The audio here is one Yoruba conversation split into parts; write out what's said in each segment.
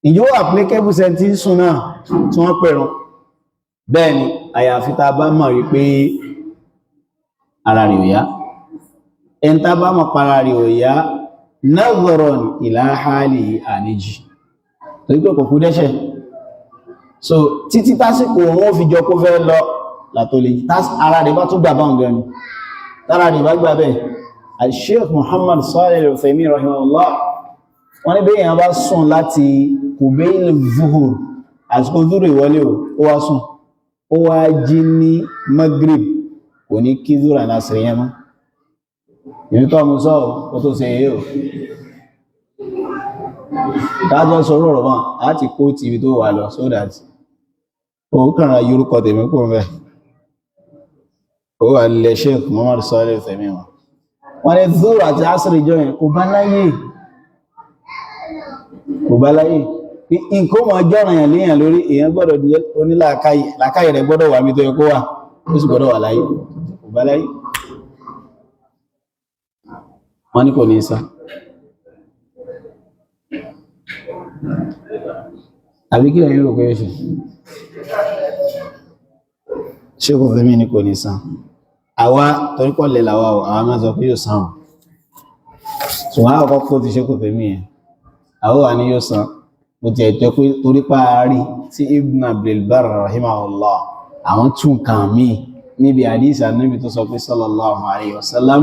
ìjọ applicable sẹ́ntí súnà tí wọ́n pẹ̀rún bẹ́ẹ̀ ni àyàfi tá bá mọ̀ wípé ara rẹ̀ ò yá ẹn tá bá mọ̀ para rẹ̀ ò yá nadharan ila hali àníjì torí pé kò kú dẹ́ṣẹ̀ so títí tásìkò wọn fi jọ kó fẹ́ lọ látò lè ara rẹ̀ bá tún gbà báwọn gan ni tára rẹ̀ bá gbà bẹ́ẹ̀ al-Sheikh Muhammad Salih al-Uthaymin rahimahullah wọ́n ní bẹ́yàn bá sùn láti kùbẹ́yìn zuhur àsìkò zuhur ìwọlé ó wá sùn ó wá jí ní maghrib kò ní kí zuhur àlásìrì yẹn mọ́ ìrítọ́ mú sọ́ ó tó ṣe yíò dájọ́ sọ̀rọ̀ ọ̀rọ̀ wọn láti kó tv tó wà lọ so that ó kàrà yorùkọ tèmi kò mẹ́ ó wà lè Sheikh Muhammad Salih al-Uthaymin wọ́n ní zuhur àti asìrì jọ yẹn kò bá láyé nǹkan mọ̀ jọ́ràn yàn léyàn lórí èyàn gbọ́dọ̀ di onílàákàyè rẹ̀ gbọ́dọ̀ wà mí tó yẹ kó wà ó sì gbọ́dọ̀ wà láyé kò bá láyé wọ́n ní kò ní sá àbí kí ẹ̀yìn rò pé ṣe kò fẹ́ mí ní kò ní sá àwa torípọ̀ lè làwà àwọn máa sọ pé yóò sá wọn ṣùgbọ́n àwọn kọ́kọ́ ti ṣe kò fẹ́ mí yẹn àwọn wà ní yóò san bó ti ẹ̀jọ́ pé torí parí tí Ibn Abdul Barr rahimahullah àwọn tún kàn mí níbi hadith Ànábì tó sọ pé sallallahu alayhi wa sallam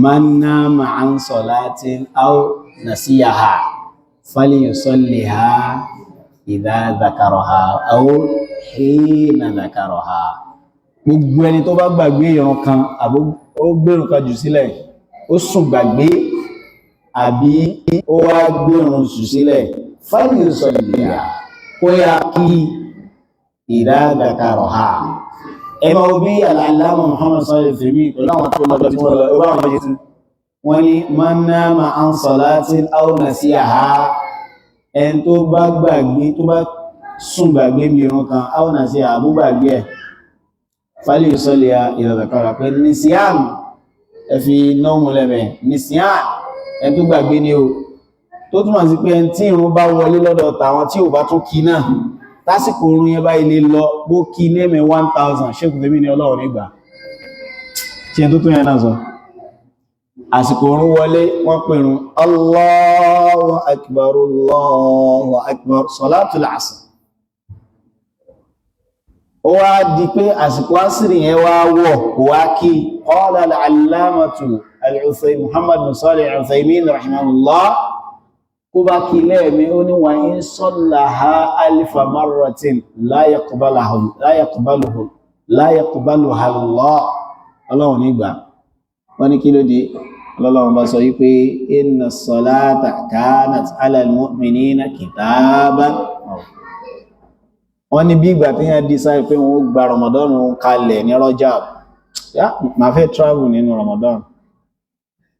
man nama an salatin aw nasiyaha falyusalliha idha dhakaraha aw hina dhakaraha gbogbo ẹni tó bá gbàgbé ìran kan àbó ó gbérùn kan jù sílẹ̀ ó sùn gbàgbé àbí ó wá gbérùn jù sílẹ̀ falyusalliha kó yá kí idha dhakaraha ẹmọ bí al-allama Muhammad Salih al-Uthaymin pẹ̀lú àwọn tó lọ́jọ́ tí wọ́n lọ ẹgbẹ́ àwọn méjì tí wọ́n ní man nama an salatin aw nasiyaha ẹn tó bá gbàgbé tó bá sùn gbàgbé mìíràn kan aw nasiyaha bó gbàgbé ẹ̀ falyusalliha idha dhakaraha pé nisyan ẹfi náà mú lẹ́mẹ̀ nisyan ẹn tó gbàgbé ní o tó túnmọ̀ sí pé ẹn tí ìrun bá wọlé lọ́dọ̀ tàwọn tí ò bá tún kí náà lásìkò orun yẹn bá ilé lọ bó kí ní ẹ̀mẹ̀ 1000 Sheikh Fẹ́mí ní Ọlọ́run nígbà tí ẹn tó tún yẹn náà sọ àsìkò orun wọlé wọ́n pèrún Allahu Akbar Allahu Akbar Salatul Asr ó wá di pé àsìkò àsìrì yẹn wá wọ̀ kò wá kí qala al-allamatu al-Uthaymin Muhammad bin Salih al-Uthaymin rahimahullah kó bá kí lẹ́ẹ̀mí ó ní wa in sallaha alfa marratin la yaqbaluha Allah Ọlọ́run nígbà wọ́n ní kí ló dé Ọlọ́run bá sọ wípé inna as-salata kanat ala al-mu'minina kitaban wọ́n ní bí ìgbà tí yẹn decide pé wọ́n gba Ramadan kalẹ̀ ní Rajab ma fẹ́ travel nínú Ramadan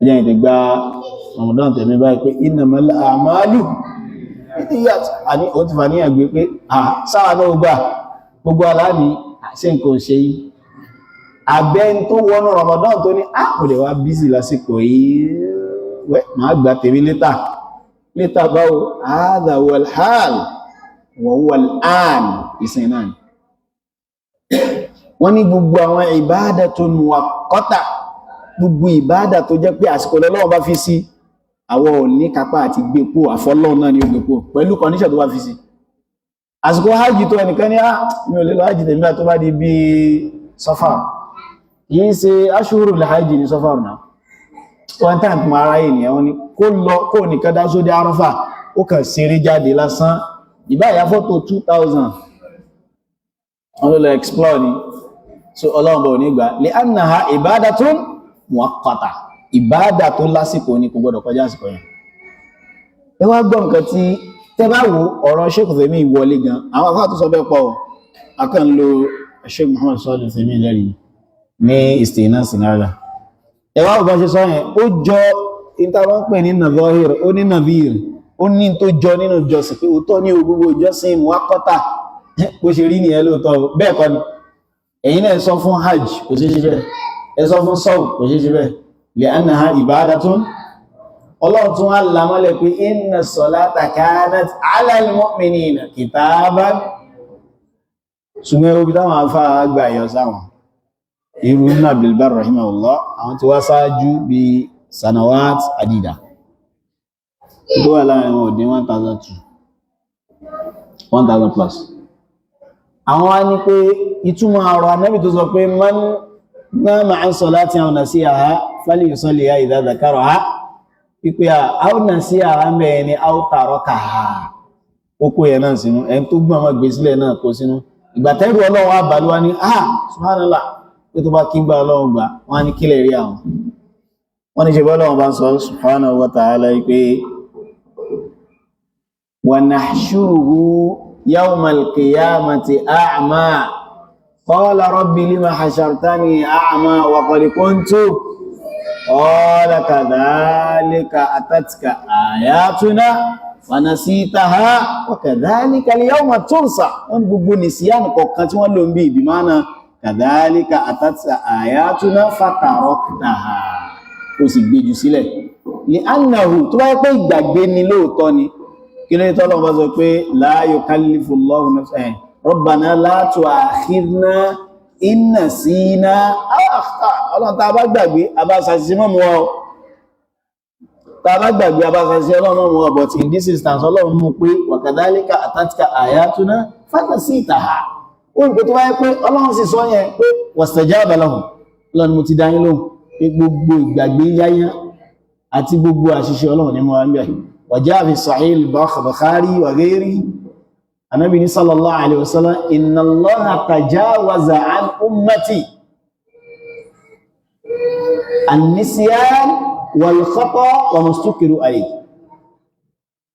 jẹ́ ìdí gba Ramadan tẹ̀mí báyìí pé innamal a'malu binniyat àní ó ti fà ní àgbé pé sáwà náà gbà gbogbo aláàní ṣe nǹkan ṣe yìí abẹ́ tó wọnú Ramadan tó ní kò lè wá bízì lásìkò yìí máa gbà tèmi létà báwo hadha wal hal wa huwa al-an ìsìn náà wọ́n ní gbogbo àwọn ibadatun muwaqqata gbogbo ìbádà tó jẹ́ pé àsìkò lọ́wọ́ bá fi sí àwọn ò ní kápá àti gbépò àfọ́lọ́ náà ni ó gbépò pẹ̀lú condition tó bá fi sí àsìkò hajji tó ẹnìkan ní mi ò lè lọ hajji tẹ̀mí tó bá di bí Safar yìí ṣe aṣúrù lè hajji ní Safar náà one time ma ara yìí nìyẹn wọ́n ní kó lọ kó nìkan dá sódé Arafah ó kàn ṣeré jáde lásán ìbáyà fọ́tò 2000 wọ́n ló lọ explore ni so Ọlọ́run bọ̀ nígbà li'annaha ibadatun muwaqqata ìbádà tó lásìkò ní kò gbọdọ̀ kọjá àsìkò yẹn ẹ wá gbọ́ nǹkan tí tẹ́ bá wo ọ̀rọ̀ Sheikh Fẹ́mí wọlé gan àwọn afá tó sọ bẹ́ẹ̀ pọ̀ akàn lo Sheikh Muhammad Salih Fẹ́mí lẹ́rìí ní ìsìnà sinara ẹ wá bá ṣe sọ yẹn ó jọ ìtàwọn pè ní nadhahir ó ní nadhir ó ní tó jọ nínú ìjọsìn pé òótọ́ ní gbogbo ìjọsìn muwaqqata bó ṣe rí nìyẹn lóòótọ́ bẹ́ẹ̀ kọ́ ni ẹ̀yin náà sọ fún hajj kò sí ṣe bẹ́ẹ̀ ẹ sọ fún sọ́ọ̀ kò sí ṣe bẹ́ẹ̀ li'annaha ibadatun Ọlọ́run tún wá lámọ́lẹ̀ pé inna as-salata kanat 'ala al-mu'minina kitaban. Ṣùgbọ́n obi táwọn afá àgbà yọ sáwọn irú Ibn Abdul Barr rahimahullah àwọn tí wá sáájú bí sanawat adida tó wà láàrin wọn òdín 1000 plus. Àwọn wá ní pé ìtumọ̀ ọ̀rọ̀ Ànábì tó sọ pé man nama 'an salatin aw nasiyaha falyusalliha idha dhakaraha pípé aw nasiyaha mẹ́rin ni aw tarakaha ó kó yẹ náà sínú ẹni tó gbọ́n ọmọ gbé sílẹ̀ náà kó sínú ìgbàtẹ́rù Ọlọ́run àbàlúwá ní subhanallah pé tó bá kí gbá Ọlọ́run gbà wọ́n ní kílẹ̀ rí àwọn wọ́n ní ṣe bọ́ Ọlọ́run bá ń sọ subhanahu wa ta'ala pé wa nahshuruhu yawmal qiyamati a'ma qala rabbi lima hashartani a'ma wa qad kuntu qala kadhalika atatka ayatuna fanasitaha wa kadhalika al-yawma tunsa wọ́n gbogbo nìsíyàn kọ̀ọ̀kan tí wọ́n lò ń bí ìbìmánà kadhalika atatka ayatuna fataraktaha ó sì gbéjù sílẹ̀ li annahu tó bá yẹ pé ìgbàgbé ni lóòótọ́ ni kí ló tọ́lọ̀ bá sọ pé la yukallifu Allahu nafsan rabbana la tu'akhidhna in nasina aw akhta'na ọlọ́run tá a bá gbàgbé abáṣàṣì mọ́ mọ́ ọ tá a bá gbàgbé abáṣàṣì ọlọ́run mọ́ ọ but in this instance ọlọ́run mú pé wa kadhalika atatka ayatuna fanasitaha ó rí pé tó wáyé pé ọlọ́run sì sọ yẹn pé wastajaba lahum ọlọ́run mo ti dá yín lóhùn pé gbogbo ìgbàgbé yáyá àti gbogbo àṣìṣe ọlọ́run ní mọ́ wá ń bẹ̀ وجاء في صحيح البخاري وغيره النبي صلى الله عليه وسلم إن الله تجاوز عن أمتي النسيان والخطأ وما استكروا عليه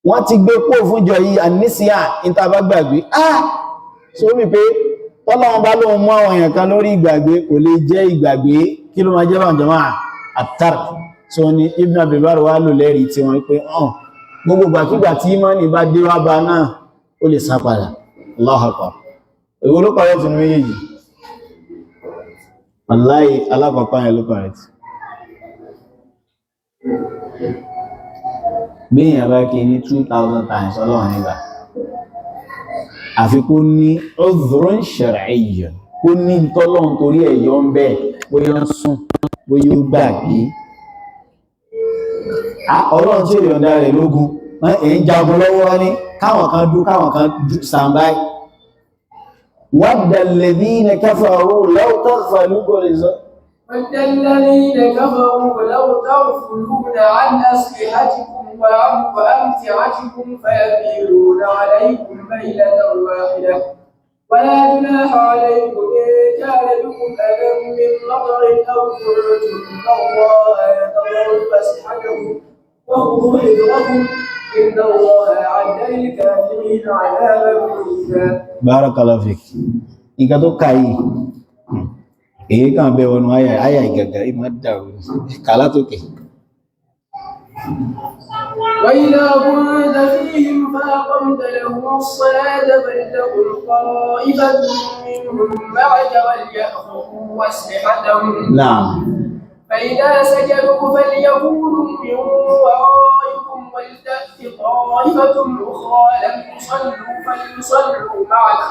wọ́n ti gbé kó fún jọ yìí النسيان ìta bá gbàgbé so mi pé Ọlọ́run bá lóhun mú àwọn èèyàn kan lórí ìgbàgbé kò lè jẹ́ ìgbàgbé kí ló máa jẹ́ bá jọmọ́ at-tark so ni Ibn Abdul Barr wá lò lẹ́rìí tí wọ́n pé gbogbo gbàkígbà tí ìmánì bá dé wá bá náà ó lè sá padà. Allahu Akbar. Èwo ló correct nínú méjèèjì? Wallahi alákọ̀ọ́kọ́ yẹn ló correct. Bí èèyàn bá kí ní 2000 times Ọlọ́run nígbà àfi kó ní udhrun shar'iyyun kó ní tọ́lọ́run torí ẹ̀yọ́ ń bẹ́ẹ̀ bóyá ń sùn bóyá ó gbàgbé Ọlọ́run tí ìrìnà rẹ̀ lógún èyí jagun lọ́wọ́ ní káwọn kan standby wadda alladhina kafaru law taghfaluna wadda alladhina kafaru law taghfaluna an aslihatikum wa amti'atikum fayamiluna alaykum maylatan wahidah ولا جناح عليكم إن كان بكم أذى من مطر أو كنتم مرضى أن تضعوا أسلحتكم وخذوا حذركم إن الله أعد للكافرين عذابا مهينا. بارك الله فيك. Nǹkan tó kà yìí èyí kan bẹ wọnú àyà ìgàgà ìmọ̀ dàrú kàlá tó kè. وإذا كنت فيهم فأقمت لهم الصلاة فلتكن طائفة منهم معك وليأخذوا أسلحتهم. نعم. فإذا سجدوا فليكونوا من ورائكم ولتأت طائفة أخرى لم يصلوا فليصلوا معك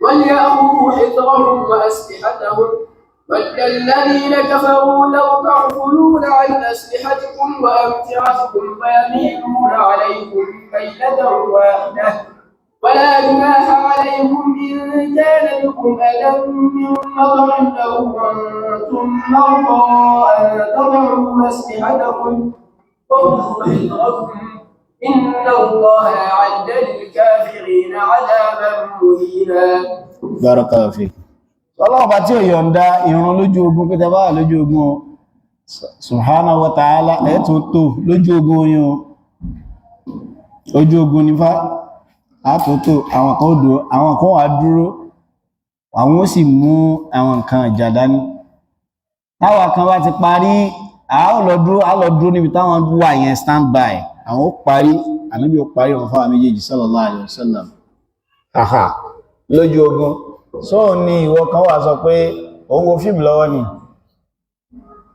وليأخذوا حذرهم وأسلحتهم. ود الذين كفروا لو تغفلون عن أسلحتكم وأمتعتكم فيميلون عليكم ميلة واحدة ولا جناح عليكم إن كان بكم أذى من مطر أو كنتم مرضى أن تضعوا أسلحتكم وخذوا حذركم إن الله أعد للكافرين عذابا مهينا. بارك الله فيك. Ọlọ́run bá tí ò yọ̀ǹda ìrun lójú ogun pé tẹbá wà lójú ogun subhanahu wa ta'ala ẹ̀tún tó lójú ogun oyin ojú ogun nífà àtòtò àwọn kan odò àwọn kan wà dúró àwọn ó sì mú àwọn nǹkan ìjà dání táwa kan bá ti parí a lọ dúró níbi táwọn wà yẹn stand by àwọn ó parí Ànábì ó parí wọn fáwọn méjèèjì sallallahu alaihi wasallam lójú ogun so ni ìwọ kan wà sọ pé òun wo fíìmù lọ́wọ́ ni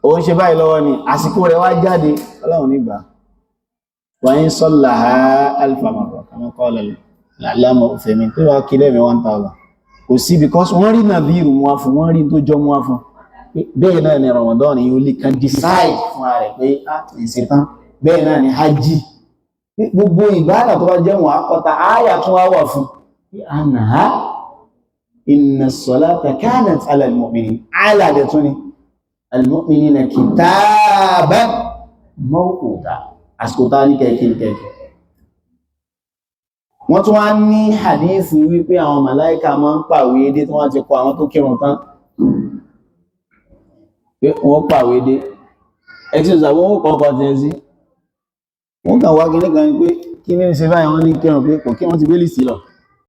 òun ṣe báyìí lọ́wọ́ ni àsìkò rẹ̀ wá jáde Ọlọ́run nígbà وإن صلىها 1000 مرة كما قال العلامة العثيمين tó wá kí lẹ́mìí 1000 kò sí because wọ́n rí nàbírù mú wá fún wọ́n rí tó jọ mú wá fún bẹ́ẹ̀ náà ni Ramadan yóò lè kan decide fún ààrẹ pé ìsìtán bẹ́ẹ̀ náà ni hajj gbogbo ìbádà tó bá jẹ́ wọn àkọta áyà tún wá wà fún anha inna as-salata kanat ala al-mu'minin ala de tún ni al-mu'minina kitaban mawquta àsìkòtá ní kẹ́kẹ́ wọ́n tún wá ní hadisi wípé àwọn màláíkà máa ń pàwé dé tí wọ́n ti kọ àwọn tó kírun tán pé wọ́n pàwé dé ẹtí ìsàbọ̀ wọ́n kọ̀ọ̀kan tẹ́ sí wọ́n kàn wá gẹ́gẹ́ gan pé kí ní ṣe báyìí wọ́n ní kírun pé kò kí wọ́n ti gbé lìsì lọ